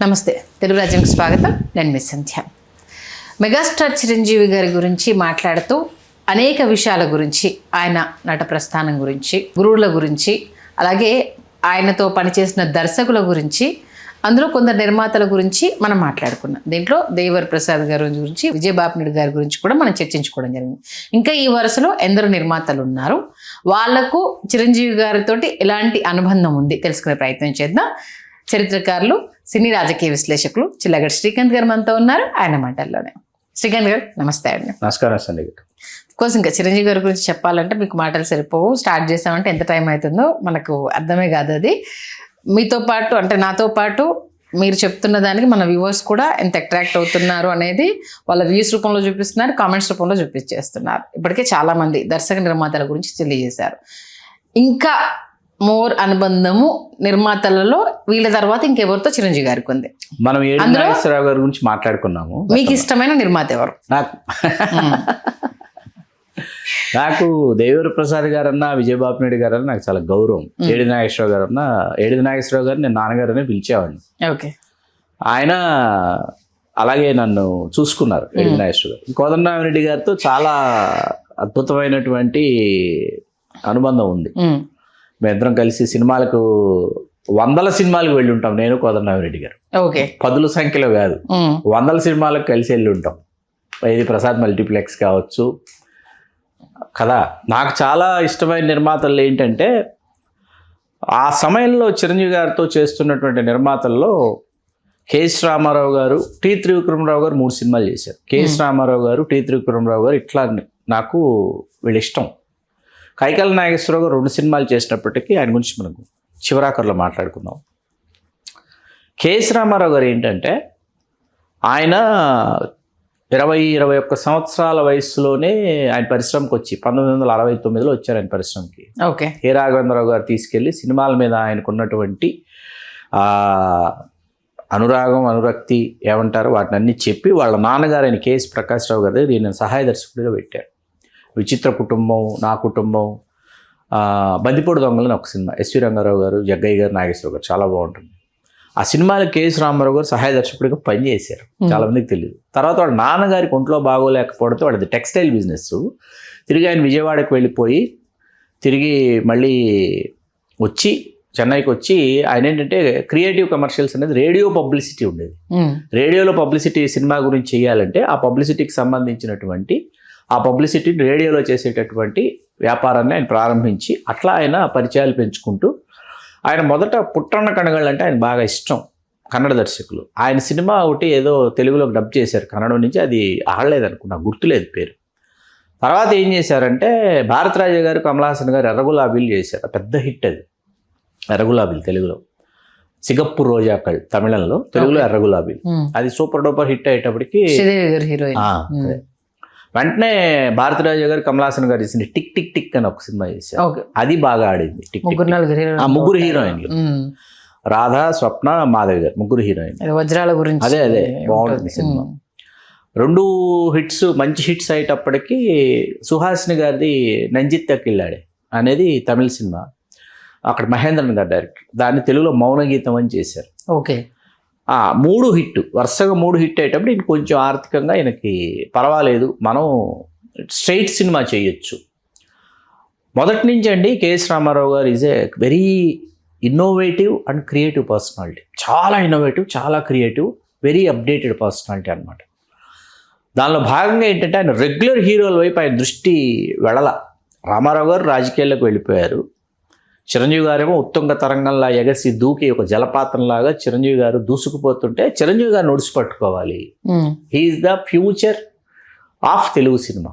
నమస్తే, తెలుగు రాజ్యానికి స్వాగతం. నేను మీ సంధ్య. మెగాస్టార్ చిరంజీవి గారి గురించి మాట్లాడుతూ అనేక విషయాల గురించి, ఆయన నట ప్రస్థానం గురించి, గురువుల గురించి, అలాగే ఆయనతో పనిచేసిన దర్శకుల గురించి, అందులో కొందరు నిర్మాతల గురించి మనం మాట్లాడుకున్నాం. దీంట్లో దేవర్ ప్రసాద్ గారి గురించి, విజయబాపిరెడ్డి గారి గురించి కూడా మనం చర్చించుకోవడం జరిగింది. ఇంకా ఈ వరుసలో ఎందరో నిర్మాతలు ఉన్నారు, వాళ్లకు చిరంజీవి గారితో ఎలాంటి అనుబంధం ఉంది తెలుసుకునే ప్రయత్నం చేద్దాం. చరిత్రకారులు, సినీ రాజకీయ విశ్లేషకులు చిల్లగడ్డ శ్రీకాంత్ గారు మనతో ఉన్నారు. ఆయన మాటల్లోనే. శ్రీకాంత్ గారు నమస్తే అండి. నమస్కారం సండి. కోర్స్ ఇంకా చిరంజీవి గారి గురించి చెప్పాలంటే మీకు మాటలు సరిపోవు. స్టార్ట్ చేసామంటే ఎంత టైం అవుతుందో మనకు అర్థమే కాదు. అది మీతో పాటు అంటే నాతో పాటు మీరు చెప్తున్న దానికి మన వ్యూవర్స్ కూడా ఎంత అట్రాక్ట్ అవుతున్నారు అనేది వాళ్ళ వ్యూస్ రూపంలో చూపిస్తున్నారు, కామెంట్స్ రూపంలో చూపించేస్తున్నారు. ఇప్పటికే చాలామంది దర్శక నిర్మాతల గురించి తెలియజేశారు. ఇంకా మోర్ అనుబంధము నిర్మాతలలో వీళ్ళ తర్వాత ఇంకెవరితో చిరంజీవి గారికి ఉంది? మనం నాగేశ్వరరావు గారి గురించి మాట్లాడుకున్నాము. మీకు ఇష్టమైన నిర్మాత ఎవరు? నాకు దేవర ప్రసాద్ గారన్నా, విజయబాపిరెడ్డి గారన్నా నాకు చాలా గౌరవం. ఏడి నాగేశ్వరరావు గారన్నా, ఏడి నాగేశ్వరరావు గారు నేను నాన్నగారనే పిలిచేవాడిని. ఓకే. ఆయన అలాగే నన్ను చూసుకున్నారు. ఏడి నాగేశ్వరరావు గారు కోదండరామిరెడ్డి గారితో చాలా అద్భుతమైనటువంటి అనుబంధం ఉంది. మేమిద్దరం కలిసి సినిమాలకు 100 సినిమాలకు వెళ్ళి ఉంటాం. నేను కోదండరామిరెడ్డి గారు. ఓకే. 10 సంఖ్యలో కాదు, 100 సినిమాలకు కలిసి వెళ్ళి ఉంటాం. ఇది ప్రసాద్ మల్టీప్లెక్స్ కావచ్చు కదా. నాకు చాలా ఇష్టమైన నిర్మాతలు ఏంటంటే, ఆ సమయంలో చిరంజీవి గారితో చేస్తున్నటువంటి నిర్మాతల్లో కేఎస్ రామారావు గారు, టి త్రివిక్రమరావు గారు 3 సినిమాలు చేశారు. కేఎస్ రామారావు గారు, టి త్రివిక్రమరావు గారు, ఇట్లా నాకు వీళ్ళు ఇష్టం. కైకాల నాగేశ్వరరావు గారు 2 సినిమాలు చేసినప్పటికీ ఆయన గురించి మనకు చివరాఖరులో మాట్లాడుకుందాం. కేఎస్ రామారావు గారు ఏంటంటే, ఆయన 20-21 సంవత్సరాల వయసులోనే ఆయన పరిశ్రమకు వచ్చి 1969లో వచ్చారు ఆయన పరిశ్రమకి. ఓకే. కె రాఘవేంద్రరావు గారు తీసుకెళ్ళి సినిమాల మీద ఆయనకున్నటువంటి అనురాగం, అనురక్తి ఏమంటారు వాటిని అన్నీ చెప్పి వాళ్ళ నాన్నగారు ఆయన కేఎస్ ప్రకాశ్రావు గారి దగ్గర ఈయన సహాయ దర్శకుడిగా పెట్టారు. విచిత్ర కుటుంబం, నా కుటుంబం, బందిపోటు దొంగలని ఒక సినిమా, ఎస్వి రంగారావు గారు, జగ్గయ్య గారు, నాగేశ్వరరావు గారు, చాలా బాగుంటుంది. ఆ సినిమాలో కేఎస్ రామారావు గారు సహాయ దర్శకుడిగా పనిచేశారు. చాలామందికి తెలియదు. తర్వాత వాడు నాన్నగారికి ఒంట్లో బాగోలేకపోవడంతో వాడిది టెక్స్టైల్ బిజినెస్. తిరిగి ఆయన విజయవాడకు వెళ్ళిపోయి తిరిగి మళ్ళీ వచ్చి చెన్నైకి వచ్చి ఆయన ఏంటంటే క్రియేటివ్ కమర్షియల్స్ అనేది రేడియో పబ్లిసిటీ ఉండేది. రేడియోలో పబ్లిసిటీ సినిమా గురించి చేయాలంటే ఆ పబ్లిసిటీకి సంబంధించినటువంటి ఆ పబ్లిసిటీని రేడియోలో చేసేటటువంటి వ్యాపారాన్ని ఆయన ప్రారంభించి అట్లా ఆయన పరిచయాలు పెంచుకుంటూ ఆయన మొదట పుట్టన్న కనగళ్ళు అంటే ఆయన బాగా ఇష్టం. కన్నడ దర్శకులు ఆయన సినిమా ఒకటి ఏదో తెలుగులోకి డబ్ చేశారు కన్నడ నుంచి, అది ఆడలేదనుకున్నా, గుర్తులేదు పేరు. తర్వాత ఏం చేశారంటే భారతరాజు గారు, కమలహాసన్ గారు ఎర్రగులాబీలు చేశారు. పెద్ద హిట్ అది ఎర్రగులాబీలు తెలుగులో. సిగప్పూర్ రోజాకళ్ తమిళంలో, తెలుగులో ఎర్రగులాబీలు. అది సూపర్ డూపర్ హిట్ అయ్యేటప్పటికి వెంటనే భారతరాజు గారు, కమలహాసన్ గారు చేసింది టిక్ టిక్ టిక్ అని ఒక సినిమా చేశారు. అది బాగా ఆడింది. ముగ్గురు హీరోయిన్లు, రాధా, స్వప్న, మాధవి గారు, ముగ్గురు హీరోయిన్లు. వజ్రాల గురించి అదే బాగుంటుంది సినిమా. 2 హిట్స్, మంచి హిట్స్ అయ్యేటప్పటికి సుహాసిని గారిది నంజిత్ కిల్లాడే అనేది తమిళ సినిమా. అక్కడ మహేంద్రన్ గారు డైరెక్టర్. దాన్ని తెలుగులో మౌన గీతం అని చేశారు. ఓకే. 3 హిట్, వరుసగా 3 హిట్ అయ్యేటప్పుడు ఈయన కొంచెం ఆర్థికంగా ఈయనకి పర్వాలేదు, మనం స్ట్రైట్ సినిమా చేయొచ్చు. మొదటి నుంచి అండి కేఎస్ రామారావు గారు is a very innovative and creative personality. చాలా ఇన్నోవేటివ్, చాలా క్రియేటివ్, వెరీ అప్డేటెడ్ పర్సనాలిటీ అనమాట. దానిలో భాగంగా ఏంటంటే ఆయన రెగ్యులర్ హీరోల వైపు ఆయన దృష్టి వెళ్ళల. రామారావు గారు రాజకీయాల్లోకి వెళ్ళిపోయారు. చిరంజీవి గారేమో ఉత్తుంగ తరంగంలా ఎగసి దూకి ఒక జలపాతంలాగా చిరంజీవి గారు దూసుకుపోతుంటే చిరంజీవి గారు నొడిసి పట్టుకోవాలి. He is the future of Telugu cinema.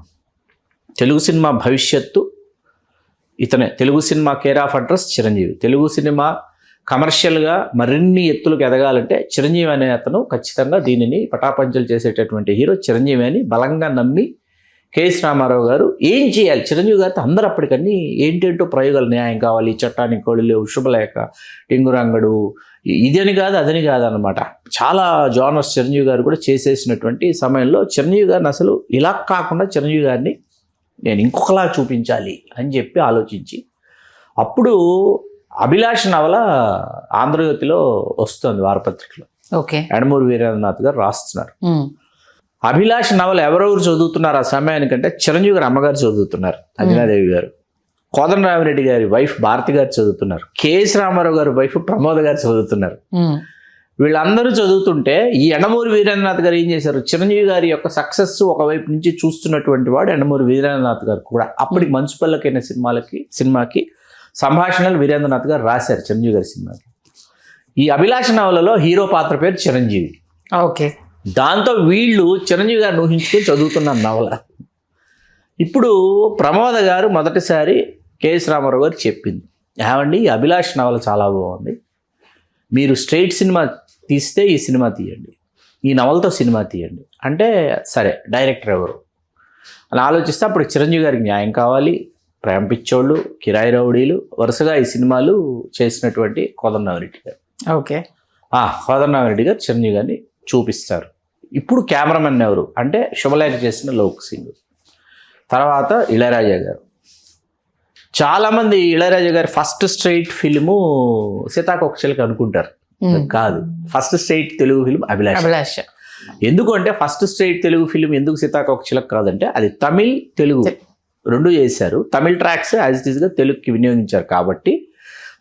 Telugu cinema భవిష్యత్తు ఇతనే. Telugu cinema care of address Chiranjeevi. Telugu cinema కమర్షియల్గా మరిన్ని ఎత్తులకు ఎదగాలంటే చిరంజీవి అనే అతను ఖచ్చితంగా దీనిని పటాపంచలు చేసేటటువంటి హీరో చిరంజీవి అని బలంగా నమ్మి కేఎస్ రామారావు గారు ఏం చేయాలి, చిరంజీవి గారితో అందరూ అప్పటికన్నీ ఏంటేంటో ప్రయోగాలు, న్యాయం కావాలి, చట్టానికి కోడి లేవు, శుభలేఖ, టింగురంగడు, ఇదని కాదు అదని కాదు అనమాట. చాలా జానర్స్ చిరంజీవి గారు కూడా చేసేసినటువంటి సమయంలో చిరంజీవి గారిని అసలు ఇలా కాకుండా చిరంజీవి గారిని నేను ఇంకొకలా చూపించాలి అని చెప్పి ఆలోచించి అప్పుడు అభిలాష్ నవల ఆంధ్రజ్యోతిలో వస్తుంది వారపత్రికలో. ఓకే. యండమూరి వీరేంద్రనాథ్ గారు రాస్తున్నారు. అభిలాష్ నవల ఎవరెవరు చదువుతున్నారు ఆ సమయానికంటే చిరంజీవి గారు అమ్మగారు చదువుతున్నారు, అంజనాదేవి గారు. కోదండరామిరెడ్డి గారి వైఫ్ భారతి గారు చదువుతున్నారు. కేఎస్ రామారావు గారి వైఫ్ ప్రమోద గారు చదువుతున్నారు. వీళ్ళందరూ చదువుతుంటే ఈ యండమూరి వీరేంద్రనాథ్ గారు ఏం చేశారు, చిరంజీవి గారి యొక్క సక్సెస్ ఒకవైపు నుంచి చూస్తున్నటువంటి వాడు యండమూరి వీరేంద్రనాథ్ గారు కూడా. అప్పటికి మంచు పల్లకైన సినిమాకి సంభాషణలు వీరేంద్రనాథ్ గారు రాశారు చిరంజీవి గారి సినిమాకి. ఈ అభిలాష నవలలో హీరో పాత్ర పేరు చిరంజీవి. ఓకే. దాంతో వీళ్ళు చిరంజీవి గారిని ఊహించుకొని చదువుతున్నారు నవల. ఇప్పుడు ప్రమోద గారు మొదటిసారి కేఎస్ రామారావు గారు చెప్పింది, ఏమండి ఈ అభిలాష్ నవల చాలా బాగుంది, మీరు స్ట్రైట్ సినిమా తీస్తే ఈ సినిమా తీయండి, ఈ నవలతో సినిమా తీయండి అంటే, సరే డైరెక్టర్ ఎవరు అని ఆలోచిస్తే అప్పుడు చిరంజీవి గారికి న్యాయం కావాలి. ప్రేమ పిచ్చోళ్ళు, కిరాయి రౌడీలు, వరుసగా ఈ సినిమాలు చేసినటువంటి కోదండరామిరెడ్డి గారు. ఓకే. కోదండరామిరెడ్డి గారు చిరంజీవి గారిని చూపిస్తారు. ఇప్పుడు కెమెరామెన్ ఎవరు అంటే శుభలేఖ చేసిన లోక్ సింగ్, తర్వాత ఇళయరాజా గారు. చాలామంది ఇళయరాజా గారి ఫస్ట్ స్ట్రైట్ ఫిల్ము సీతాకోకచిలక అనుకుంటారు, కాదు. ఫస్ట్ స్ట్రైట్ తెలుగు ఫిల్మ్ అభిలాష. ఎందుకు అంటే ఫస్ట్ స్ట్రైట్ తెలుగు ఫిల్మ్ ఎందుకు సీతాకోకచిలక కాదంటే అది తమిళ్ తెలుగు రెండు చేశారు. తమిళ్ ట్రాక్స్ యాజ్ ఇట్ ఈస్గా తెలుగుకి వినియోగించారు కాబట్టి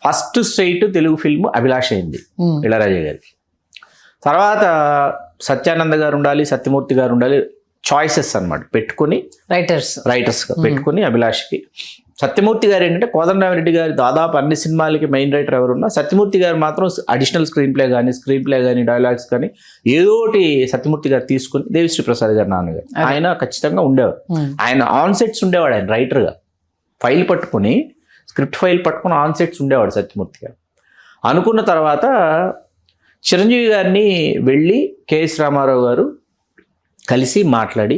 ఫస్ట్ స్ట్రైట్ తెలుగు ఫిల్మ్ అభిలాష అయింది ఇళయరాజా గారికి. తర్వాత సత్యానంద గారు ఉండాలి, సత్యమూర్తి గారు ఉండాలి, చాయిసెస్ అన్నమాట పెట్టుకుని రైటర్స్గా పెట్టుకుని అభిలాష్కి. సత్యమూర్తి గారు ఏంటంటే కోదండరామిరెడ్డి గారి దాదాపు అన్ని సినిమాలకి మెయిన్ రైటర్ ఎవరున్నా సత్యమూర్తి గారు మాత్రం అడిషనల్ స్క్రీన్ ప్లే కానీ డైలాగ్స్ కానీ ఏదోటి సత్యమూర్తి గారు తీసుకుని, దేవిశ్రీ ప్రసాద్ గారు నాన్నగారు ఆయన ఖచ్చితంగా ఉండేవారు. ఆయన ఆన్ సెట్స్ ఉండేవాడు, ఆయన రైటర్గా ఫైల్ పట్టుకుని స్క్రిప్ట్ ఫైల్ పట్టుకుని ఆన్ సెట్స్ ఉండేవాడు సత్యమూర్తి గారు. అనుకున్న తర్వాత చిరంజీవి గారిని వెళ్ళి కేఎస్ రామారావు గారు కలిసి మాట్లాడి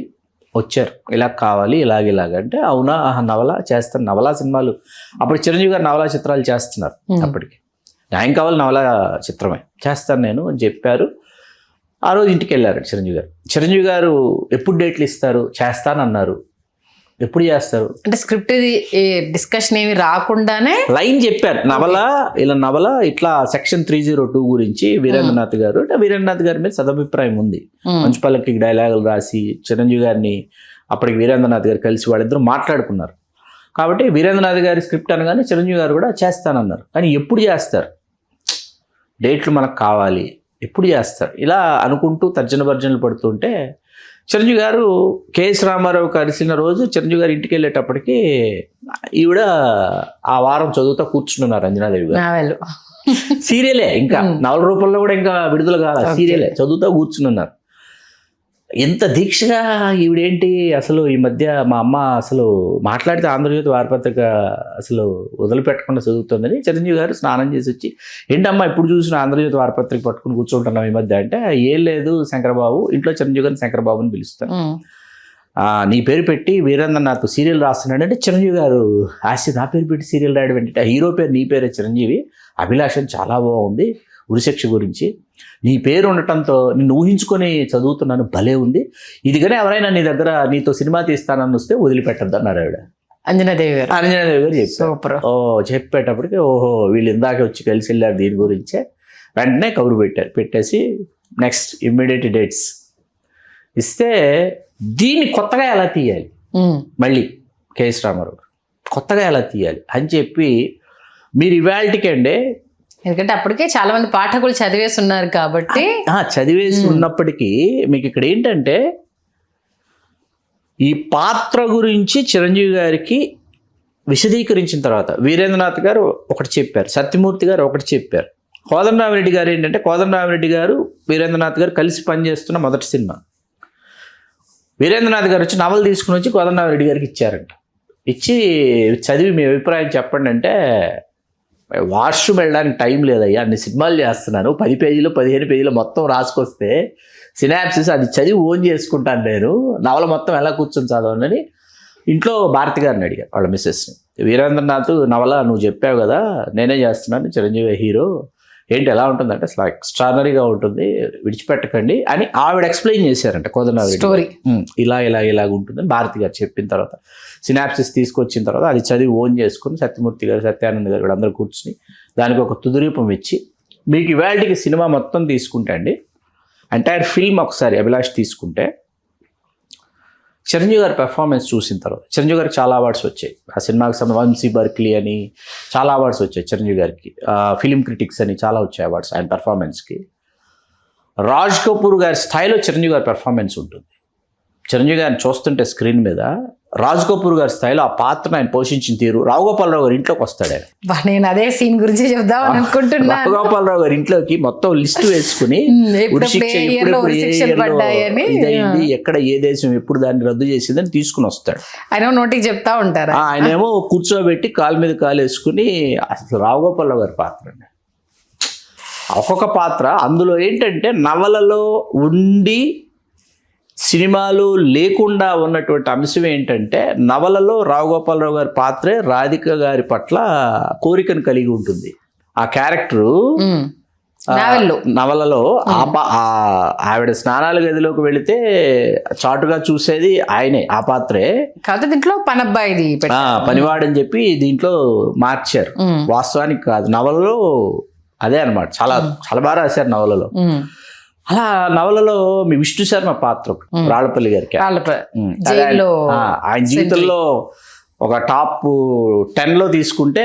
వచ్చారు, ఇలా కావాలి ఇలాగంటే, అవునా నవల చేస్తాను, నవలా సినిమాలు అప్పుడు చిరంజీవి గారు నవలా చిత్రాలు చేస్తున్నారు. అప్పటికి న్యాయం కావాలి నవలా చిత్రమే చేస్తాను నేను అని చెప్పారు. ఆ రోజు ఇంటికి వెళ్ళారు చిరంజీవి గారు ఎప్పుడు డేట్లు ఇస్తారు, చేస్తానన్నారు. ఎప్పుడు చేస్తారు అంటే స్క్రిప్ట్ డిస్కషన్ ఏమి రాకుండానే లైన్ చెప్పారు, నవల ఇట్లా సెక్షన్ 302 గురించి వీరేంద్రనాథ్ గారు అంటే వీరేంద్రనాథ్ గారి మీద సదభిప్రాయం ఉంది. మంచు పల్లకి డైలాగులు రాసి చిరంజీవి గారిని అప్పటికి వీరేంద్రనాథ్ గారు కలిసి వాళ్ళిద్దరూ మాట్లాడుకున్నారు. కాబట్టి వీరేంద్రనాథ్ గారి స్క్రిప్ట్ అనగానే చిరంజీవి గారు కూడా చేస్తానన్నారు. కానీ ఎప్పుడు చేస్తారు, డేట్లు మనకు కావాలి, ఎప్పుడు చేస్తారు, ఇలా అనుకుంటూ తర్జన భర్జనలు పడుతుంటే చిరంజీవి గారు కేఎస్ రామారావు కలిసిన రోజు చిరంజీవి గారు ఇంటికి వెళ్ళేటప్పటికి ఈవిడ ఆ వారం చదువుతా కూర్చున్నారు అంజనాదేవి గారు. సీరియలే, ఇంకా నవల రూపంలో కూడా ఇంకా విడుదల కాదు, సీరియలే చదువుతా కూర్చున్నారు. ఎంత దీక్షగా ఈవిడేంటి అసలు ఈ మధ్య మా అమ్మ అసలు మాట్లాడితే ఆంధ్రజ్యోతి వారపత్రిక అసలు వదిలిపెట్టకుండా చదువుతుందని చిరంజీవి గారు స్నానం చేసి వచ్చి, ఏంటమ్మా ఇప్పుడు చూసిన ఆంధ్రజ్యోతి వారపత్రిక పట్టుకుని కూర్చుంటున్నాం ఈ మధ్య అంటే, ఏం లేదు శంకరబాబు, ఇంట్లో చిరంజీవి గారిని శంకరబాబు అని పిలుస్తాను, నీ పేరు పెట్టి వీరేంద్రనాథ్ సీరియల్ రాస్తున్నాడు అంటే, చిరంజీవి గారు నా పేరు పెట్టి సీరియల్ రాయడం ఏంటంటే, హీరో పేరు నీ పేరే చిరంజీవి, అభిలాషం చాలా బాగుంది, ఉరిశిక్ష గురించి నీ పేరు ఉండటంతో నిన్ను ఊహించుకొని చదువుతున్నాను, భలే ఉంది, ఇది కానీ ఎవరైనా నీ దగ్గర నీతో సినిమా తీస్తానని వస్తే వదిలిపెట్టద్దు అన్నారు ఆవిడ. అంజనాదేవి గారు చెప్పారు. చెప్పేటప్పటికి ఓహో వీళ్ళు ఇందాక వచ్చి కలిసి వెళ్ళారు దీని గురించే, వెంటనే కబురు పెట్టేసి నెక్స్ట్ ఇమ్మీడియట్ డేట్స్ ఇస్తే దీన్ని కొత్తగా ఎలా తీయాలి, మళ్ళీ కేఎస్ రామారావు కొత్తగా ఎలా తీయాలి అని చెప్పి, మీరు ఇవాళకి అండి, ఎందుకంటే అప్పటికే చాలా మంది పాఠకులు చదివేసి ఉన్నారు కాబట్టి చదివేసి ఉన్నప్పటికీ మీకు ఇక్కడ ఏంటంటే ఈ పాత్ర గురించి చిరంజీవి గారికి విశదీకరించిన తర్వాత వీరేంద్రనాథ్ గారు ఒకటి చెప్పారు, సత్యమూర్తి గారు ఒకటి చెప్పారు, కోదండరామిరెడ్డి గారు ఏంటంటే కోదండరామిరెడ్డి గారు వీరేంద్రనాథ్ గారు కలిసి పనిచేస్తున్న మొదటి సినిమా. వీరేంద్రనాథ్ గారు వచ్చి నవల తీసుకుని వచ్చి కోదండరామిరెడ్డి గారికి ఇచ్చారంట. ఇచ్చి చదివి మీ అభిప్రాయం చెప్పండి అంటే, వాష్రూమ్ వెళ్ళడానికి టైం లేదయ్యా, అన్ని సినిమాలు చేస్తున్నాను, 10 పేజీలు 15 పేజీలు మొత్తం రాసుకొస్తే సినాప్సిస్ అది చదివి ఓన్ చేసుకుంటాను నేను, నవల మొత్తం ఎలా కూర్చొని చదవనని ఇంట్లో భారతి గారిని అడిగారు వాళ్ళ మిస్సెస్ని. వీరేంద్రనాథ్ నవల నువ్వు చెప్పావు కదా, నేనే చేస్తున్నాను, చిరంజీవి హీరో, ఏంటి ఎలా ఉంటుందంటే అసలు ఎక్స్ట్రానరీగా ఉంటుంది, విడిచిపెట్టకండి అని ఆవిడ ఎక్స్ప్లెయిన్ చేశారంట కోదండరామిరెడ్డి స్టోరీ. ఇలాగ ఉంటుందని భారతి గారు చెప్పిన తర్వాత సినాప్సిస్ తీసుకొచ్చిన తర్వాత అది చదివి ఓన్ చేసుకుని సత్యమూర్తి గారు సత్యానంద్ గారు కూడా అందరూ కూర్చుని దానికి ఒక తుదిరూపం ఇచ్చి, మీకు ఇవాళకి సినిమా మొత్తం తీసుకుంటే అండి ఎంటైర్ ఫిల్మ్ ఒకసారి అభిలాష్ తీసుకుంటే చిరంజీవి గారి పెర్ఫార్మెన్స్ చూసిన తర్వాత చిరంజీవి గారికి చాలా అవార్డ్స్ వచ్చాయి. ఆ సినిమాకి వంశీ బర్క్లీ అని చాలా అవార్డ్స్ వచ్చాయి చిరంజీవి గారికి. ఫిలిం క్రిటిక్స్ అని చాలా వచ్చాయి అవార్డ్స్ ఆయన పెర్ఫార్మెన్స్కి. రాజ్ కపూర్ గారి స్థాయిలో చిరంజీవి గారి పెర్ఫార్మెన్స్ ఉంటుంది. చిరంజీవి గారిని చూస్తుంటే స్క్రీన్ మీద రాజ్ కపూర్ గారి స్థాయిలో ఆ పాత్రను ఆయన పోషించిన తీరు. రావుగోపాలరావు గారి ఇంట్లోకి వస్తాడు ఆయన. నేను అదే సీన్ గురించి చెప్దాం అనుకుంటున్నా. రావుగోపాలరావు గారి ఇంట్లోకి మొత్తం లిస్ట్ వేసుకుని ఉరిశిక్ష ఇదైంది, ఎక్కడ ఏ దేశం ఎప్పుడు దాన్ని రద్దు చేసిందని తీసుకుని వస్తాడు. ఆయన నోటికి చెప్తా ఉంటారు. ఆయన ఏమో కూర్చోబెట్టి కాలు మీద కాలు వేసుకుని అసలు రావుగోపాలరావు గారి పాత్ర అండి. ఒక్కొక్క పాత్ర అందులో ఏంటంటే నవలలో ఉండి సినిమాలు లేకుండా ఉన్నటువంటి అంశం ఏంటంటే నవలలో రావుగోపాలరావు గారి పాత్రే రాధిక గారి పట్ల కోరికను కలిగి ఉంటుంది. ఆ క్యారెక్టరు నవలలో ఆవిడ స్నానాల గదిలోకి వెళితే చాటుగా చూసేది ఆయనే, ఆ పాత్రే. కాదు దీంట్లో పనబ్బాయిది పనివాడని చెప్పి దీంట్లో మార్చారు. వాస్తవానికి కాదు, నవలలో అదే అన్నమాట. చాలా చాలా బాగా రాశారు నవలలో. అలా నవలలో మీ విష్ణు శర్మ పాత్ర రాళ్లపల్లి గారికి ఆయన జీవితంలో ఒక టాప్ 10లో తీసుకుంటే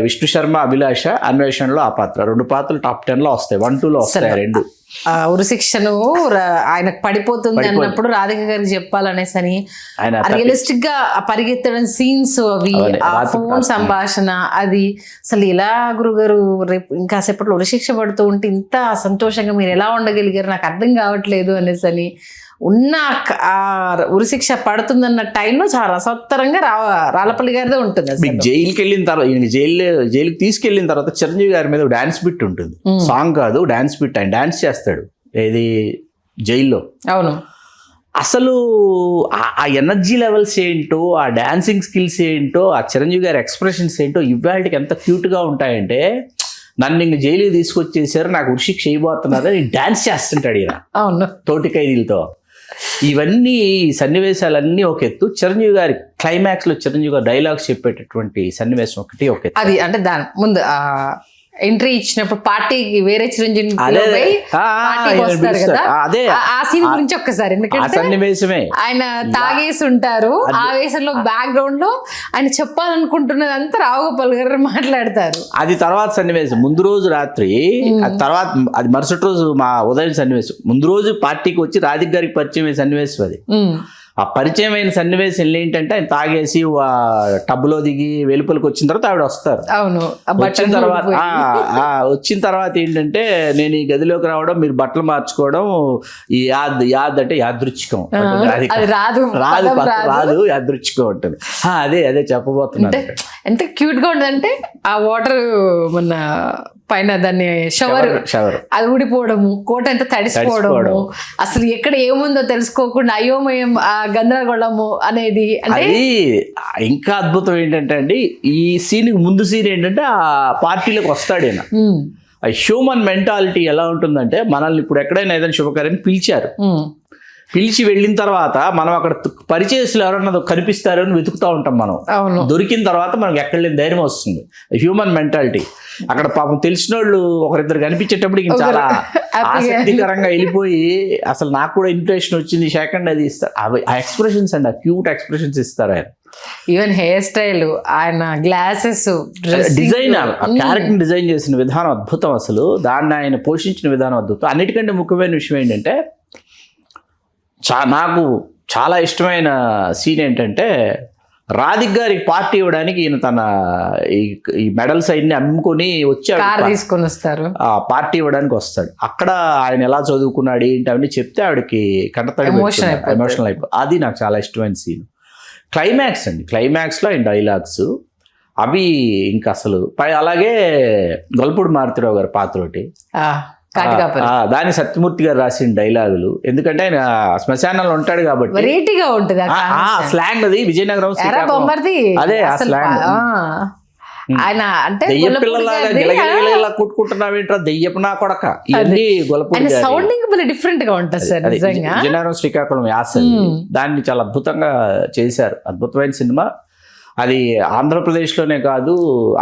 విష్ణు శర్మ, అభిలాష, అన్వేషణలో ఆ పాత్ర 2 పాత్రలు టాప్ 10లో వస్తాయి. 1, 2లో వస్తాయి 2. ఉరిశిక్షను ఆయనకు పడిపోతుంది అన్నప్పుడు రాధిక గారికి చెప్పాలనేసి అని రియలిస్టిక్ గా పరిగెత్తడం సీన్స్ అవి, ఆ ఫోన్ సంభాషణ, అది అసలు ఎలా గురుగారు రేపు ఇంకా సేపట్లో ఉరిశిక్ష పడుతూ ఉంటే ఇంత సంతోషంగా మీరు ఎలా ఉండగలిగారు నాకు అర్థం కావట్లేదు అనేసి అని ఉన్న ఆ ఉరిశిక్ష పడుతుందన్న టైంలో చాలా రసోత్తరంగా రాళ్లపల్లి గారిదే ఉంటుంది. మీకు జైలుకి వెళ్ళిన తర్వాత జైలుకి తీసుకెళ్ళిన తర్వాత చిరంజీవి గారి మీద డాన్స్ బిట్ ఉంటుంది. సాంగ్ కాదు, డాన్స్ బిట్. ఆయన డాన్స్ చేస్తాడు ఏది జైల్లో. అవును. అసలు ఆ ఎనర్జీ లెవెల్స్ ఏంటో, ఆ డాన్సింగ్ స్కిల్స్ ఏంటో, ఆ చిరంజీవి గారి ఎక్స్ప్రెషన్స్ ఏంటో ఇవాళకి ఎంత క్యూట్గా ఉంటాయంటే నన్ను ఇంక జైలుకి తీసుకొచ్చేసారు, నాకు ఉరిశిక్ష చేయబోతున్నారు అని డాన్స్ చేస్తుంటాడు ఈయన. అవును. తోటి ఖైదీలతో. ఇవన్నీ సన్నివేశాలన్నీ ఒక ఎత్తు. చిరంజీవి గారి క్లైమాక్స్ లో చిరంజీవి గారు డైలాగ్స్ చెప్పేటటువంటి సన్నివేశం ఒకటి ఒక ఎత్తు. అది అంటే దాని ముందు ఎంట్రీ ఇచ్చినప్పుడు పార్టీకి వేరే చిరంజీవి వస్తారు కదా, ఆ సీన్ గురించి ఒక్కసారి. ఎందుకంటే సన్నివేశమే ఆయన తాగేసి ఉంటారు, ఆవేశంలో బ్యాక్గ్రౌండ్ లో ఆయన చెప్పాలనుకుంటున్నది అంతా రావుగోపాల్ గారు మాట్లాడతారు. అది తర్వాత సన్నివేశం. ముందు రోజు రాత్రి, తర్వాత అది మరుసటి రోజు మా ఉదయం సన్నివేశం. ముందు రోజు పార్టీకి వచ్చి రాధిక గారికి పరిచయం అయ్యే సన్నివేశం అది. ఆ పరిచయమైన సన్నివేశం ఏంటంటే ఆయన తాగేసి టబ్లో దిగి వెలుపలికి వచ్చిన తర్వాత ఆవిడ వస్తారు. అవును. వచ్చిన తర్వాత ఏంటంటే నేను ఈ గదిలోకి రావడం, మీరు బట్టలు మార్చుకోవడం, ఈ యాద్ అంటే యాదృచ్ఛికం, రాదు యాదృచ్ఛికం ఉంటుంది. అదే చెప్పబోతున్నాను. ఎంత క్యూట్ గా ఉంటుందంటే ఆ వాటర్ మన పైన దాన్ని షవర్ అది ఊడిపోవడము, కోట ఎంత తడిసిపోవడము, అసలు ఎక్కడ ఏముందో తెలుసుకోకుండా అయోమయం, ఆ గందరగోళము అనేది. అంటే ఇంకా అద్భుతం ఏంటంటే అండి, ఈ సీన్ ముందు సీన్ ఏంటంటే ఆ పార్టీలోకి వస్తాడు ఈయన. ఆ హ్యూమన్ మెంటాలిటీ ఎలా ఉంటుందంటే, మనల్ని ఇప్పుడు ఎక్కడైనా ఏదైనా శుభకార్యాన్ని పిలిచి వెళ్ళిన తర్వాత మనం అక్కడ పరిచయస్తులు ఎవరన్నా కనిపిస్తారని వెతుకుతూ ఉంటాం. మనం దొరికిన తర్వాత మనకి ఎక్కడ లేని ధైర్యం వస్తుంది. Human mentality. అక్కడ పాపం తెలిసిన వాళ్ళు ఒకరిద్దరు కనిపించేటప్పుడు ఇంకా చాలా ఆసక్తికరంగా వెళ్ళిపోయి అసలు నాకు కూడా ఇంప్రెషన్ వచ్చింది, సెకండ్ అది ఇస్తారు. ఆ ఎక్స్ప్రెషన్స్ అండి, ఆ క్యూట్ ఎక్స్ప్రెషన్స్ ఇస్తారు ఆయన. ఈవెన్ హెయిర్ స్టైల్, ఆయన గ్లాసెస్, డిజైన్, క్యారెక్టర్ డిజైన్ చేసిన విధానం అద్భుతం. అసలు దాన్ని ఆయన పోషించిన విధానం అద్భుతం. అన్నిటికంటే ముఖ్యమైన విషయం ఏంటంటే, నాకు చాలా ఇష్టమైన సీన్ ఏంటంటే, రాధిక గారికి పార్టీ ఇవ్వడానికి ఈయన తన ఈ మెడల్స్ అన్ని అమ్ముకొని వచ్చి తీసుకొని వస్తారు, పార్టీ ఇవ్వడానికి వస్తాడు. అక్కడ ఆయన ఎలా చదువుకున్నాడు ఏంటి అవన్నీ చెప్తే ఆవిడకి కంటతడి ఎమోషనల్ అయిపోయి. అది నాకు చాలా ఇష్టమైన సీన్. క్లైమాక్స్ అండి, క్లైమాక్స్లో ఆయన డైలాగ్స్ అవి ఇంకా అసలు. అలాగే గొల్పూడి మారుతిరావు గారి పాత్ర ఒకటి, దాని సత్యమూర్తి గారు రాసిన డైలాగులు. ఎందుకంటే ఆయన శ్మశానంలో ఉంటాడు కాబట్టి వెరైటీగా ఉంటుంది స్లాంగ్. అది విజయనగరం అదే ఆ స్లాంగ్. ఆయన అంటే పిల్లలాగా కొట్టుకుంటున్నావేంట్రా దెయ్యపు నా కొడక, ఇవన్నీ గొలపూడి సౌండింగ్ డిఫరెంట్ గా ఉంటుంది సార్. విజయనగరం శ్రీకాకుళం యాస, దాన్ని చాలా అద్భుతంగా చేశారు. అద్భుతమైన సినిమా. అది ఆంధ్రప్రదేశ్లోనే కాదు,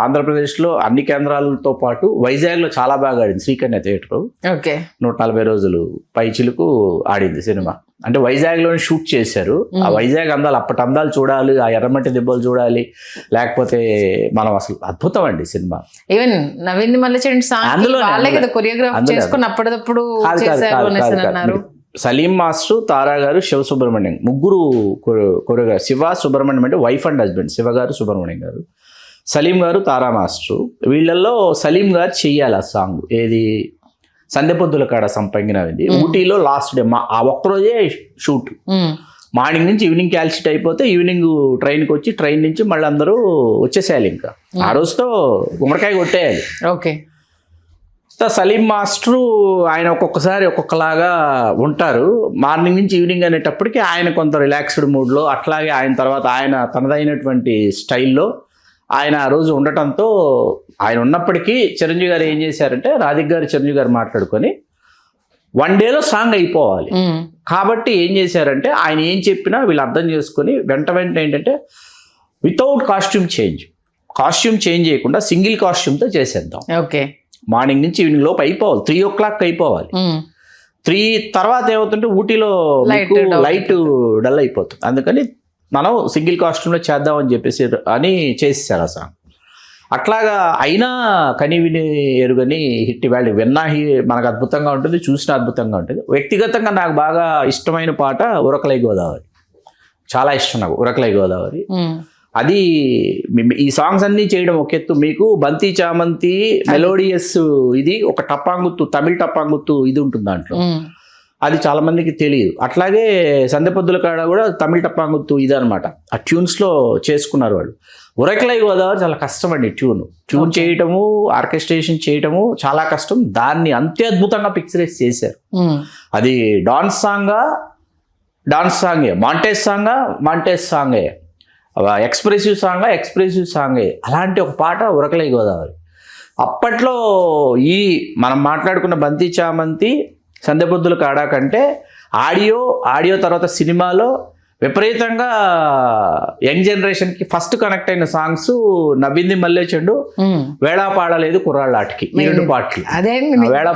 ఆంధ్రప్రదేశ్లో అన్ని కేంద్రాలతో పాటు వైజాగ్లో చాలా బాగా ఆడింది శ్రీకన్య థియేటర్. ఓకే, 140 రోజులు పైచిలకు ఆడింది సినిమా. అంటే వైజాగ్లోనే షూట్ చేశారు. ఆ వైజాగ్ అందాలు, అప్పటి అందాలు చూడాలి, ఆ ఎర్రమట్టి దెబ్బలు చూడాలి, లేకపోతే మనం అసలు అద్భుతం అండి సినిమా. ఈవెన్ నవీన్ మల్లెచెండి అందులో వాళ్ళే కదా కొరియోగ్రాఫ్ చేసుకుని అప్పటిదప్పుడు చేశారు అనేసి అన్నారు. సలీం మాస్టర్, తారా గారు, శివ సుబ్రహ్మణ్యం ముగ్గురు కొరియోగ్రాఫర్. శివ సుబ్రహ్మణ్యం అంటే వైఫ్ అండ్ హస్బెండ్, శివ గారు సుబ్రహ్మణ్యం గారు, సలీం గారు, తారా మాస్టర్. వీళ్ళల్లో సలీం గారు చెయ్యాలి ఆ సాంగ్. ఏది సందెపొద్దుల కాడ సంపంగినది ఊటీలో లాస్ట్ డే, ఆ ఒక్కరోజే షూట్. మార్నింగ్ నుంచి ఈవినింగ్ క్యాల్సిట్ అయిపోతే ఈవినింగ్ ట్రైన్కి వచ్చి ట్రైన్ నుంచి మళ్ళీ అందరూ వచ్చేసేయాలి. ఇంకా ఆ రోజుతో గుమ్మడికాయ కొట్టేయాలి. ఓకే, సలీం మాస్టరు ఆయన ఒక్కొక్కసారి ఒక్కొక్కలాగా ఉంటారు. మార్నింగ్ నుంచి ఈవినింగ్ అనేటప్పటికి ఆయన కొంత రిలాక్స్డ్ మూడ్లో, అట్లాగే ఆయన తర్వాత ఆయన తనదైనటువంటి స్టైల్లో ఆయన ఆ రోజు ఉండటంతో ఆయన ఉన్నప్పటికీ చిరంజీవి గారు ఏం చేశారంటే, రాధిక్ గారు చిరంజీవి గారు మాట్లాడుకొని 1 డేలో సాంగ్ అయిపోవాలి కాబట్టి ఏం చేశారంటే, ఆయన ఏం చెప్పినా వీళ్ళు అర్థం చేసుకొని వెంటనే ఏంటంటే వితౌట్ కాస్ట్యూమ్ చేంజ్ చేయకుండా సింగిల్ కాస్ట్యూమ్తో చేసేద్దాం. ఓకే, మార్నింగ్ నుంచి ఈవినింగ్ లోపు అయిపోవాలి, 3 o'clock అయిపోవాలి. 3 తర్వాత ఏమవుతుంటే ఊటీలో లైట్ డల్ అయిపోతుంది. అందుకని మనం సింగిల్ కాస్ట్యూమ్లో చేద్దామని చెప్పేసి అని చేసేసారు ఆ సాంగ్. అట్లాగా అయినా కని విని ఎరుగని హిట్. వాళ్ళు విన్నా మనకు అద్భుతంగా ఉంటుంది, చూసినా అద్భుతంగా ఉంటుంది. వ్యక్తిగతంగా నాకు బాగా ఇష్టమైన పాట ఉరకలై గోదావరి, చాలా ఇష్టం నాకు ఉరకలై గోదావరి. అది ఈ సాంగ్స్ అన్నీ చేయడం ఒక ఎత్తు, మీకు బంతి చామంతి మెలోడియస్ ఇది ఒక టప్పాంగుత్తు, తమిళ టప్పాంగుత్తు ఇది ఉంటుంది దాంట్లో, అది చాలా మందికి తెలియదు. అట్లాగే సందెపొద్దుల కాడ కూడా తమిళ టప్పాంగుత్తు ఇది అనమాట. ఆ ట్యూన్స్లో చేసుకున్నారు వాళ్ళు. ఉరకలై గోదావరి చాలా కష్టం అండి, ట్యూన్ చేయటము, ఆర్కెస్ట్రేషన్ చేయటము చాలా కష్టం. దాన్ని అంతే అద్భుతంగా పిక్చరైజ్ చేశారు. అది డాన్స్ సాంగే, మాంటేజ్ సాంగే, ఎక్స్ప్రెసివ్ సాంగే. అలాంటి ఒక పాట ఉరకలై గోదావరి. అప్పట్లో ఈ మనం మాట్లాడుకున్న బంతి చామంతి, సందెపొద్దుల కాడ కంటే ఆడియో తర్వాత సినిమాలో విపరీతంగా యంగ్ జనరేషన్కి ఫస్ట్ కనెక్ట్ అయిన సాంగ్స్ నవ్వింది మల్లె చెండు, వేళా పాడలేదు కుర్రాళ్ళాటికి, ఈ 2 పాటలు. వేళా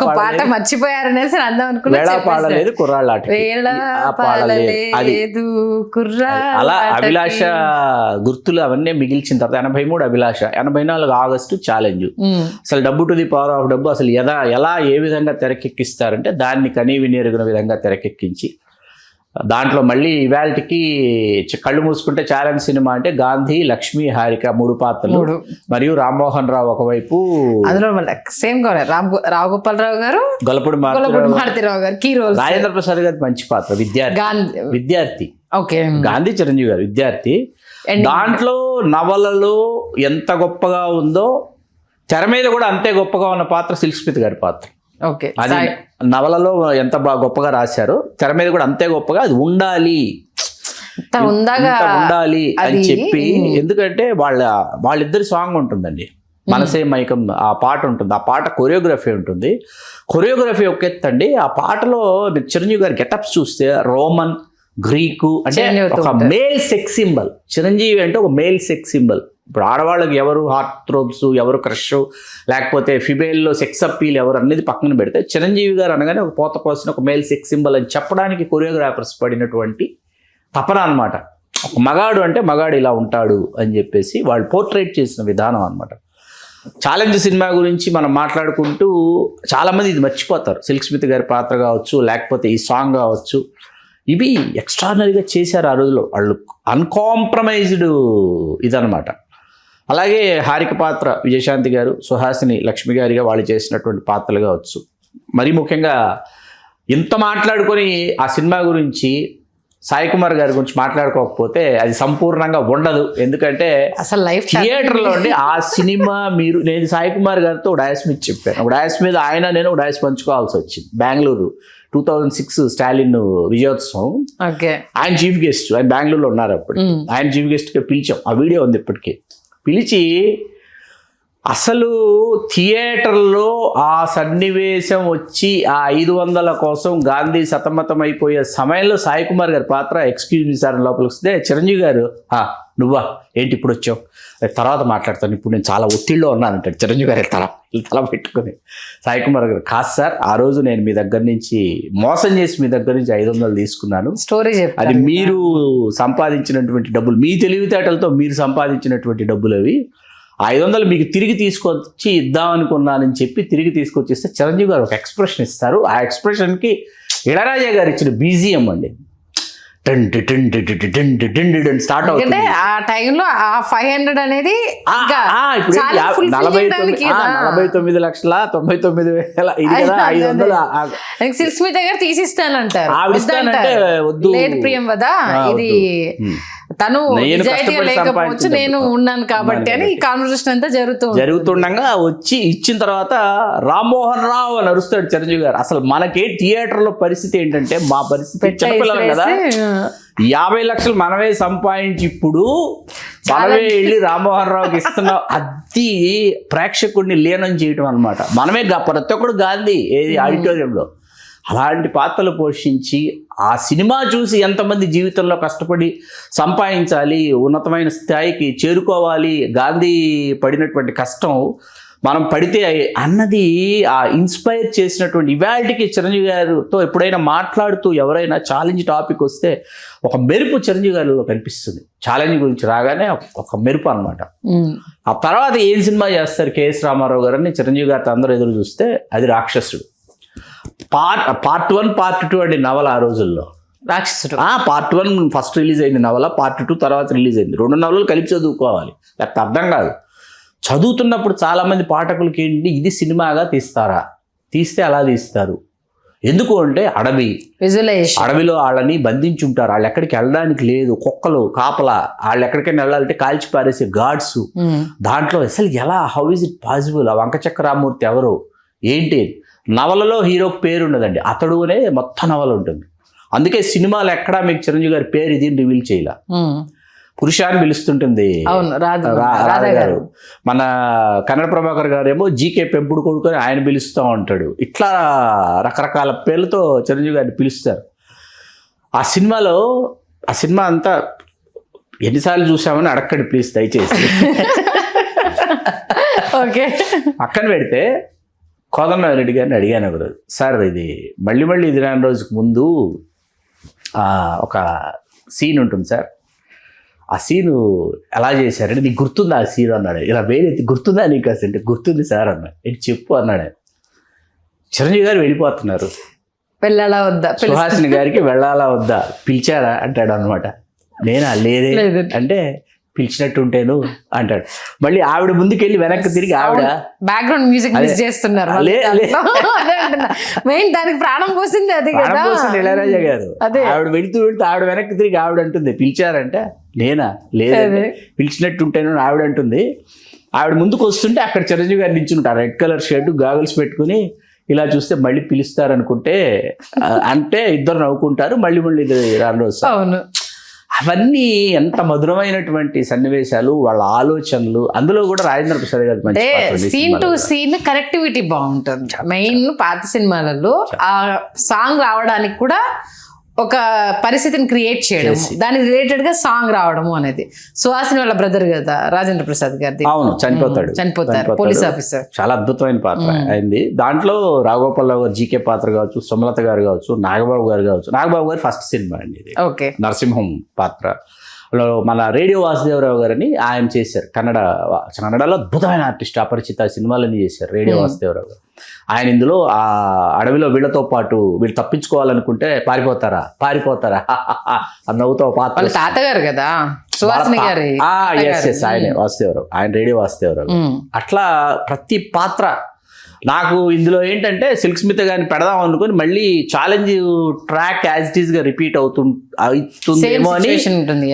కుర్రాళ్ళాటికి, అది అలా అభిలాష గుర్తులు అవన్నీ మిగిల్చిన తర్వాత 83 అభిలాష, 84 ఆగస్టు ఛాలెంజ్. అసలు డబ్బు టు ది పవర్ ఆఫ్ డబ్బు అసలు ఎలా ఏ విధంగా తెరకెక్కిస్తారంటే దాన్ని కనీ వినియరుగున విధంగా తెరకెక్కించి దాంట్లో మళ్ళీ ఇవాళకి కళ్ళు మూసుకుంటే ఛాలెంజ్ సినిమా అంటే గాంధీ, లక్ష్మి, హారిక 3 పాత్రలు, మరియు రామ్మోహన్ రావు ఒకవైపు, అందులో సేమ్ రావుగోపాలరావు గారు, గొల్లపూడి మారుతిరావు గారు కీ రోల్, రాజేంద్ర ప్రసాద్ గారి మంచి పాత్ర విద్యార్థి. ఓకే, గాంధీ చిరంజీవి గారు విద్యార్థి. దాంట్లో నవలలో ఎంత గొప్పగా ఉందో తెర మీద కూడా అంతే గొప్పగా ఉన్న పాత్ర సిల్క్ స్మిత్ గారి పాత్ర. ఓకే, అది నవలలో ఎంత బాగా గొప్పగా రాశారో తెర మీద కూడా అంతే గొప్పగా అది ఉండాలి అని చెప్పి. ఎందుకంటే వాళ్ళిద్దరి సాంగ్ ఉంటుందండి, మనసే మైకం, ఆ పాట ఉంటుంది. ఆ పాట కొరియోగ్రఫీ ఉంటుంది. కొరియోగ్రఫీ ఒక ఎత్తండి. ఆ పాటలో చిరంజీవి గారి గెటప్స్ చూస్తే రోమన్, గ్రీకు, అంటే ఒక మేల్ సెక్స్ సింబల్. చిరంజీవి అంటే ఒక మేల్ సెక్స్ సింబల్. ఇప్పుడు ఆడవాళ్ళకి ఎవరు హార్ట్ థ్రోబ్స్, ఎవరు క్రష్, లేకపోతే ఫిమేల్లో సెక్స్ అప్పీల్ ఎవరు అనేది పక్కన పెడితే చిరంజీవి గారు అనగానే ఒక పోత పోసిన ఒక మేల్ సెక్స్ సింబల్ అని చెప్పడానికి కొరియోగ్రాఫర్స్ పడినటువంటి తపన అనమాట. ఒక మగాడు అంటే మగాడు ఇలా ఉంటాడు అని చెప్పేసి వాళ్ళు పోర్ట్రేట్ చేసిన విధానం అనమాట. ఛాలెంజ్ సినిమా గురించి మనం మాట్లాడుకుంటూ చాలామంది ఇది మర్చిపోతారు. సిల్క్ స్మిత్ గారి పాత్ర కావచ్చు, లేకపోతే ఈ సాంగ్ కావచ్చు, ఇవి ఎక్స్ట్రాడినరీగా చేశారు ఆ రోజులో వాళ్ళు. అన్కాంప్రమైజ్డ్ ఇదనమాట. అలాగే హారిక పాత్ర విజయశాంతి గారు, సుహాసిని లక్ష్మి గారిగా వాళ్ళు చేసినటువంటి పాత్రలు కావచ్చు. మరీ ముఖ్యంగా ఇంత మాట్లాడుకొని ఆ సినిమా గురించి సాయి కుమార్ గారి గురించి మాట్లాడుకోకపోతే అది సంపూర్ణంగా ఉండదు. ఎందుకంటే అసలు లైఫ్ థియేటర్లో ఉండి ఆ సినిమా నేను సాయి కుమార్ గారితో ఒక డయాస్ మీద చెప్పాను. ఒక డయాస్ మీద నేను ఒక డయాస్ పంచుకోవాల్సి వచ్చింది. బెంగళూరు 2006 స్టాలిన్ విజయోత్సవం. ఆయన చీఫ్ గెస్ట్, ఆయన బెంగళూరులో ఉన్నారు అప్పుడు. ఆయన చీఫ్ గెస్ట్గా పిలిచాం. ఆ వీడియో ఉంది ఇప్పటికీ. పిలిచి అసలు థియేటర్లో ఆ సన్నివేశం వచ్చి ఆ 500 కోసం గాంధీ సతమతం అయిపోయే సమయంలో సాయి కుమార్ గారి పాత్ర ఎక్స్క్యూజ్ మీ సార్ లోపలికి వస్తే చిరంజీవి గారు నువ్వా ఏంటి ఇప్పుడు వచ్చావు, తర్వాత మాట్లాడతాను, ఇప్పుడు నేను చాలా ఒత్తిడిలో ఉన్నాను అంటాడు చిరంజీవి గారు తల పెట్టుకుని. సాయి కుమార్ గారు కాదు సార్, ఆ రోజు నేను మీ దగ్గర నుంచి మోసం చేసి మీ దగ్గర నుంచి 500 తీసుకున్నాను, స్టోరీ అది మీరు సంపాదించినటువంటి డబ్బులు, మీ తెలివితేటలతో మీరు సంపాదించినటువంటి డబ్బులు అవి, 500 మీకు తిరిగి తీసుకొచ్చి ఇద్దాం అనుకున్నానని చెప్పి తిరిగి తీసుకొచ్చేస్తే చిరంజీవి గారు ఒక ఎక్స్ప్రెషన్ ఇస్తారు. ఆ ఎక్స్ప్రెషన్కి ఇళరాజా గారు ఇచ్చిన బీజిఎం అండి స్టార్ట్ అవుతుంది. ఆ టైంలో ఆ 500 అనేది 49,99,000 ఇది కదా 500 సిల్స్మిత గారు తీసిస్తానంటారు. ఆవిడిస్తానంటే వద్దు, లేదు ప్రియం వదా, ఇది తను నిజాయితీగా లేకపోవచ్చు, నేను ఉన్నాను కాబట్టి అని ఈ కాన్వర్సేషన్ అంతా జరుగుతుండగా వచ్చి ఇచ్చిన తర్వాత రామ్మోహన్ రావు అని అరుస్తాడు చిరంజీవి గారు. అసలు మనకే థియేటర్లో పరిస్థితి ఏంటంటే, మా పరిస్థితి చిన్నపిల్లలు కదా, 50 లక్షలు మనమే సంపాదించి ఇప్పుడు మనమే వెళ్ళి రామ్మోహన్ రావుకి ఇస్తున్నాం, అది ప్రేక్షకుడిని లీనం చేయటం అనమాట. మనమే ప్రతి ఒక్కడు గాంధీ ఏది ఆడిటోరియంలో అలాంటి పాత్రలు పోషించి ఆ సినిమా చూసి ఎంతమంది జీవితంలో కష్టపడి సంపాదించాలి, ఉన్నతమైన స్థాయికి చేరుకోవాలి, గాంధీ పడినటువంటి కష్టం మనం పడితే అన్నది ఆ ఇన్స్పైర్ చేసినటువంటి ఇవాల్టికి చిరంజీవి గారితో ఎప్పుడైనా మాట్లాడుతూ ఎవరైనా ఛాలెంజ్ టాపిక్ వస్తే ఒక మెరుపు చిరంజీవి గారిలో కనిపిస్తుంది. ఛాలెంజ్ గురించి రాగానే ఒక మెరుపు అనమాట. ఆ తర్వాత ఏం సినిమా చేస్తారు కేఎస్ రామారావు గారు అని చిరంజీవి గారితో అందరూ ఎదురు చూస్తే అది రాక్షసుడు. పార్ట్ 1 పార్ట్ 2 అండి నవల. ఆ రోజుల్లో రాక్షసుడు పార్ట్ 1 ఫస్ట్ రిలీజ్ అయింది నవల, పార్ట్ 2 తర్వాత రిలీజ్ అయింది. 2 నవలలు కలిపి చదువుకోవాలి, లేకపోతే అర్థం కాదు. చదువుతున్నప్పుడు చాలామంది పాఠకులకి ఏంటి, ఇది సినిమాగా తీస్తారా, తీస్తే అలా తీస్తారు. ఎందుకు అంటే అడవిలో వాళ్ళని బంధించుంటారు, వాళ్ళు ఎక్కడికి వెళ్ళడానికి లేదు, కుక్కలు కాపలా, వాళ్ళు ఎక్కడికైనా వెళ్ళాలంటే కాల్చి పారేసే గాడ్స్. దాంట్లో అసలు ఎలా, హౌ ఇస్ ఇట్ పాసిబుల్, ఆ వంకచక్ర రామూర్తి ఎవరు ఏంటి. నవలలో హీరోకి పేరు ఉండదండి, అతడు అనే మొత్తం నవల ఉంటుంది. అందుకే సినిమాలు ఎక్కడా మీకు చిరంజీవి గారి పేరు ఇది రివీల్ చేయాల, పురుష అని పిలుస్తుంటుంది రాధా గారు. మన కన్నడ ప్రభాకర్ గారు ఏమో జీకే పెంపుడు కొడుకొని ఆయన పిలుస్తూ ఉంటాడు. ఇట్లా రకరకాల పేర్లతో చిరంజీవి గారిని పిలుస్తారు. ఆ సినిమా అంతా ఎన్నిసార్లు చూసామని అడక్కడి ప్లీజ్ దయచేసి. పక్కన పెడితే కోదండరామిరెడ్డి గారిని అడిగాను ఒకరోజు, సార్ ఇది మళ్ళీ ఇది రాని రోజుకు ముందు ఒక సీన్ ఉంటుంది సార్, ఆ సీను ఎలా చేశారంటే నీకు గుర్తుందా ఆ సీన్ అన్నాడు. ఇలా వేరే గుర్తుందా నీకు అంటే గుర్తుంది సార్ అన్నాడు. ఏంటి చెప్పు అన్నాడు. చిరంజీవి గారు వెళ్ళిపోతున్నారు, వెళ్ళాలా వద్దా, సుహాసిని గారికి వెళ్ళాలా వద్దా, పిలిచారా అంటాడు అనమాట. నేనా లేదే అంటే పిలిచినట్టుంటేను అంటాడు. మళ్ళీ ఆవిడ ముందుకెళ్ళి వెనక్కి తిరిగి ఆవిడ బ్యాక్గ్రౌండ్ మ్యూజిక్ మిస్ చేస్తున్నారు, మెయిన్ దానికి ప్రాణం పోసింది అది కదా ఇళయరాజా గారు. ఆవిడ వెళుతూ ఆవిడ వెనక్కి తిరిగి ఆవిడ అంటుంది పిలిచారంటే, నేనా లేదు పిలిచినట్టుంటేను ఆవిడ అంటుంది. ఆవిడ ముందుకు వస్తుంటే అక్కడ చిరంజీవి గారు నిల్చుంటారు, రెడ్ కలర్ షర్ట్ గాగుల్స్ పెట్టుకుని. ఇలా చూస్తే మళ్ళీ పిలుస్తారనుకుంటే అంటే ఇద్దరు నవ్వుకుంటారు, మళ్ళీ ఇది రాను రోజు. అవును, అవన్నీ ఎంత మధురమైనటువంటి సన్నివేశాలు, వాళ్ళ ఆలోచనలు. అందులో కూడా రాజేంద్ర ప్రసాద్ గారు సీన్ టు సీన్ కనెక్టివిటీ బాగుంటుంది. మెయిన్ పాత సినిమాలలో ఆ సాంగ్ రావడానికి కూడా ఒక పరిస్థితిని క్రియేట్ చేయడం, దానికి రిలేటెడ్ గా సాంగ్ రావడము అనేది. సుహాసిని వాళ్ళ బ్రదర్ కదా రాజేంద్ర ప్రసాద్ గారిది. అవును, చనిపోతారు పోలీస్ ఆఫీసర్. చాలా అద్భుతమైన పాత్ర అయింది. దాంట్లో రాఘోపాలరావు గారు జీకే పాత్ర కావచ్చు, సుమలత గారు కావచ్చు, నాగబాబు గారు కావచ్చు. నాగబాబు గారు ఫస్ట్ సినిమా అండి ఇది, నరసింహం పాత్ర. మన రేడియో వాసుదేవరావు గారని ఆయన చేశారు. కన్నడలో అద్భుతమైన ఆర్టిస్ట్, అపరిచిత సినిమాలన్నీ చేశారు రేడియో వాసుదేవరావు గారు. ఆయన ఇందులో ఆ అడవిలో వీళ్ళతో పాటు వీళ్ళు తప్పించుకోవాలనుకుంటే పారిపోతారా అని నవ్వుతో పాత్ర. తాతగారు కదా సుహాసిని గారి. ఆయనే వాసుదేవరావు, ఆయన రేడియో వాసుదేవరావు. అట్లా ప్రతి పాత్ర నాకు ఇందులో ఏంటంటే సిల్క్ స్మిత గారిని పెడదాం అనుకుని మళ్ళీ challenge track as it is గా రిపీట్ అవుతుందేమో అని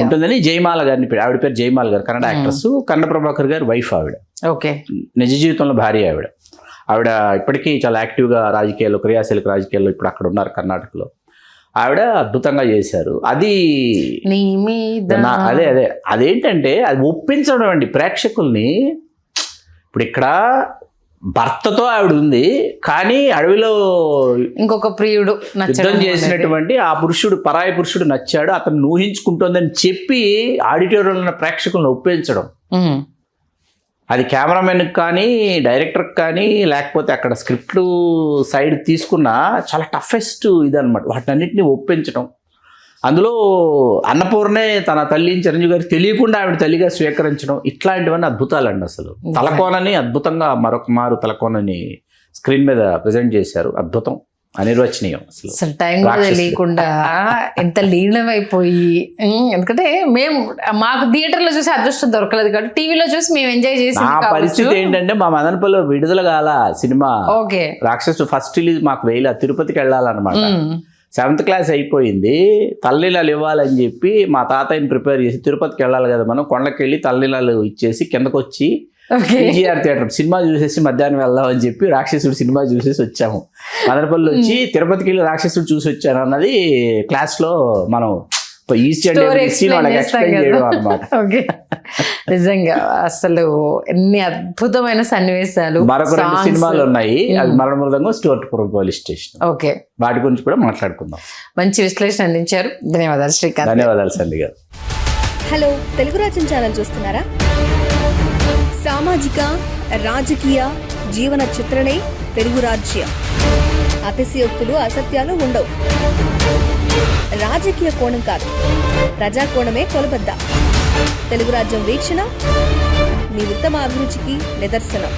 ఉంటుందని జయమాల గారిని, ఆవిడ పేరు జయమాల గారు, కన్నడ యాక్ట్రెస్, కన్నడ ప్రభాకర్ గారి వైఫ్ ఆవిడ. నిజ జీవితంలో భార్య ఆవిడ ఇప్పటికీ చాలా యాక్టివ్గా రాజకీయాల్లో, క్రియాశీలక రాజకీయాల్లో ఇప్పుడు అక్కడ ఉన్నారు కర్ణాటకలో. ఆవిడ అద్భుతంగా చేశారు. అది అదేంటంటే అది ఒప్పించడం అండి ప్రేక్షకుల్ని. ఇప్పుడు ఇక్కడ భర్తతో ఆవిడ ఉంది, కానీ అడవిలో ఇంకొక ప్రియుడు యుద్ధం నచ్చడం చేసినటువంటి ఆ పురుషుడు, పరాయి పురుషుడు నచ్చాడు, అతను ఊహించుకుంటోందని చెప్పి ఆడిటోరియంలో ఉన్న ప్రేక్షకులను ఒప్పించడం, ఉమ్, అది కెమెరామెన్కి కానీ డైరెక్టర్కి కానీ లేకపోతే అక్కడ స్క్రిప్ట్లు సైడ్ తీసుకున్న చాలా టఫెస్ట్ ఇదనమాట. వాటినన్నింటినీ ఒప్పించడం, అందులో అన్నపూర్ణే తన తల్లి చిరంజీవి గారికి తెలియకుండా ఆవిడ తల్లిగా స్వీకరించడం, ఇట్లాంటివన్నీ అద్భుతాలండి. అసలు తలకోనని అద్భుతంగా మరొక మారు తలకోనని స్క్రీన్ మీద ప్రజెంట్ చేశారు. అద్భుతం, అనిర్వచనీయం. అసలు టైం కూడా తెలియకుండా ఎంత లీనమైపోయి, ఎందుకంటే మేము మాకు థియేటర్లో చూసి అదృష్టం దొరకలేదు కాబట్టి టీవీలో చూసి మేము ఎంజాయ్ చేసి నా పరిస్థితి ఏంటంటే మా మదనపల్లిలో విడుదల కాల సినిమా ఓకే రాక్షసు ఫస్ట్ రిలీజ్ మాకు వేయలే, తిరుపతికి వెళ్ళాలన్నమాట. 7th క్లాస్ అయిపోయింది, తల్లిలాలు ఇవ్వాలని చెప్పి మా తాతయ్యని ప్రిపేర్ చేసి తిరుపతికి వెళ్ళాలి కదా మనం, కొండకి వెళ్ళి తల్లిలాలు ఇచ్చేసి కిందకు వచ్చి పీజీఆర్ థియేటర్ సినిమా చూసేసి మధ్యాహ్నం వెళ్దాం అని చెప్పి రాక్షసుడు సినిమా చూసేసి వచ్చాము. మదనపల్లి వచ్చి తిరుపతికి వెళ్ళి రాక్షసుడు చూసి వచ్చాను అన్నది క్లాస్లో మనం నిజంగా అసలు ఎన్ని అద్భుతమైన సన్నివేశాలు. మరొక 2 సినిమాలు ఉన్నాయి, అది మరణ మృదంగం, స్టూవర్ట్పురం పోలీస్ స్టేషన్. ఓకే, వాటి గురించి కూడా మాట్లాడుకుందాం. మంచి విశ్లేషణ అందించారు, ధన్యవాదాలు శ్రీకాంత్. ధన్యవాదాలు సండి గారు. హలో, తెలుగు రాజ్యం ఛానల్ చూస్తున్నారా? సామాజిక, రాజకీయ, జీవన చిత్రణే తెలుగు రాజ్యం. అతిశయోక్తులు, అసత్యాలు ఉండవు. రాజకీయ కోణం కాదు, ప్రజా కోణమే కొలబద్ద. తెలుగు రాజ్యం వీక్షణ మీ ఉత్తమ అభిరుచికి నిదర్శనం.